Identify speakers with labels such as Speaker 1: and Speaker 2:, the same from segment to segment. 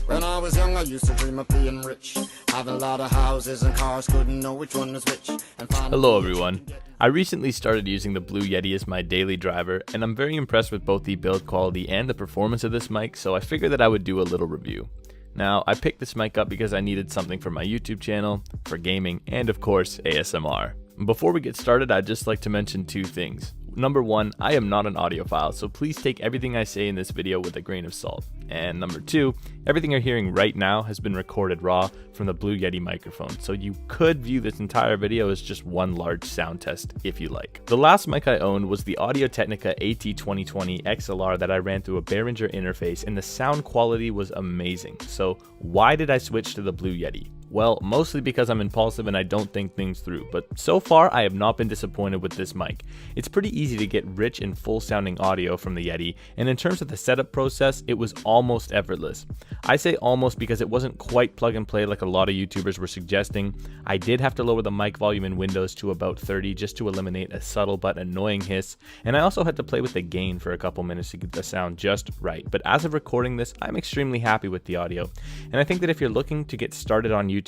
Speaker 1: When I was young, I used to dream of being rich, having a lot of houses and cars, couldn't know which one was which.
Speaker 2: Hello everyone. I recently started using the Blue Yeti as my daily driver, and I'm very impressed with both the build quality and the performance of this mic, so I figured that I would do a little review. Now, I picked this mic up because I needed something for my YouTube channel, for gaming, and of course, ASMR. Before we get started, I'd just like to mention two things. Number one, I am not an audiophile, so please take everything I say in this video with a grain of salt. And number two, everything you're hearing right now has been recorded raw from the Blue Yeti microphone, so you could view this entire video as just one large sound test if you like. The last mic I owned was the Audio-Technica AT2020 XLR that I ran through a Behringer interface, and the sound quality was amazing. So why did I switch to the Blue Yeti? Well, mostly because I'm impulsive and I don't think things through, but so far I have not been disappointed with this mic. It's pretty easy to get rich and full sounding audio from the Yeti, and in terms of the setup process, it was almost effortless. I say almost because it wasn't quite plug and play like a lot of YouTubers were suggesting. I did have to lower the mic volume in Windows to about 30 just to eliminate a subtle but annoying hiss, and I also had to play with the gain for a couple minutes to get the sound just right. But as of recording this, I'm extremely happy with the audio, and I think that if you're looking to get started on YouTube,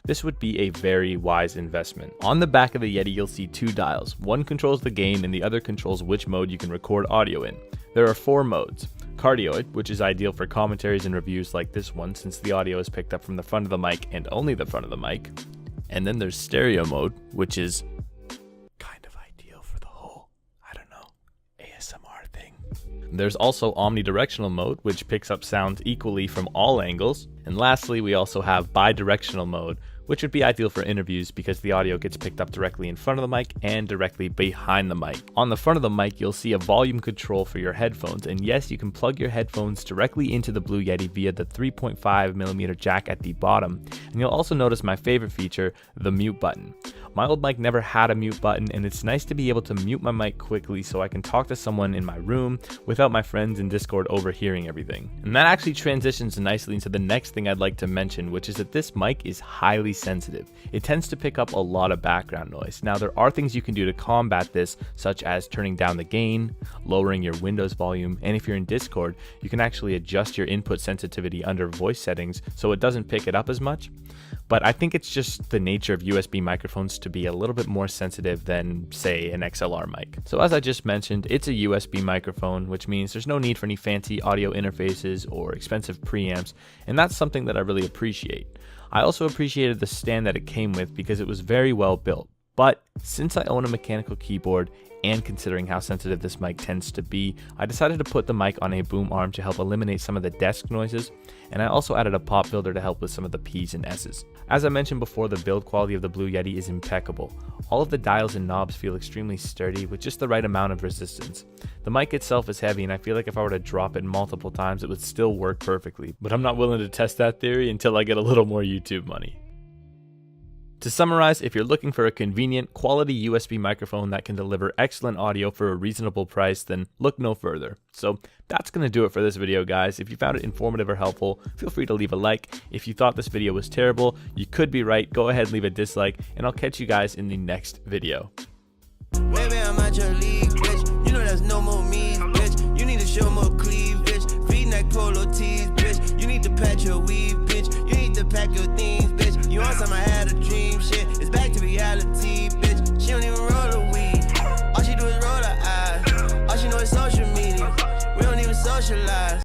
Speaker 2: this would be a very wise investment. On the back of the Yeti, you'll see two dials. One controls the gain and the other controls which mode you can record audio in. There are four modes. Cardioid, which is ideal for commentaries and reviews like this one since the audio is picked up from the front of the mic and only the front of the mic. And then there's stereo mode, which is kind of ideal for the whole, I don't know, ASMR thing. There's also omnidirectional mode, which picks up sounds equally from all angles. And lastly, we also have bidirectional mode, which would be ideal for interviews because the audio gets picked up directly in front of the mic and directly behind the mic. On the front of the mic, you'll see a volume control for your headphones, and yes, you can plug your headphones directly into the Blue Yeti via the 3.5mm jack at the bottom. And you'll also notice my favorite feature, the mute button. My old mic never had a mute button, and it's nice to be able to mute my mic quickly so I can talk to someone in my room without my friends in Discord overhearing everything. And that actually transitions nicely into the next thing I'd like to mention, which is that this mic is highly sensitive. It tends to pick up a lot of background noise. Now, there are things you can do to combat this, such as turning down the gain, lowering your Windows volume, and if you're in Discord, you can actually adjust your input sensitivity under voice settings so it doesn't pick it up as much. But I think it's just the nature of USB microphones to be a little bit more sensitive than, say, an XLR mic. So as I just mentioned, it's a USB microphone, which means there's no need for any fancy audio interfaces or expensive preamps, and that's something that I really appreciate. I also appreciated the stand that it came with because it was very well built. But since I own a mechanical keyboard, and considering how sensitive this mic tends to be, I decided to put the mic on a boom arm to help eliminate some of the desk noises, and I also added a pop filter to help with some of the P's and S's. As I mentioned before, the build quality of the Blue Yeti is impeccable. All of the dials and knobs feel extremely sturdy with just the right amount of resistance. The mic itself is heavy, and I feel like if I were to drop it multiple times, it would still work perfectly, but I'm not willing to test that theory until I get a little more YouTube money. To summarize, if you're looking for a convenient, quality USB microphone that can deliver excellent audio for a reasonable price, then look no further. So that's going to do it for this video, guys. If you found it informative or helpful, feel free to leave a like. If you thought this video was terrible, you could be right. Go ahead and leave a dislike, and I'll catch you guys in the next video.
Speaker 3: Baby, I'm out your league, bitch. You know there's no more me, bitch. You need to show more cleavage. Feeding like polo tees, bitch. You need to patch your weave, bitch. You need to pack your things, bitch. You want some, I had a dream, shit. It's back to reality, bitch. She don't even roll a weed. All she do is roll her eyes. All she know is social media. We don't even socialize.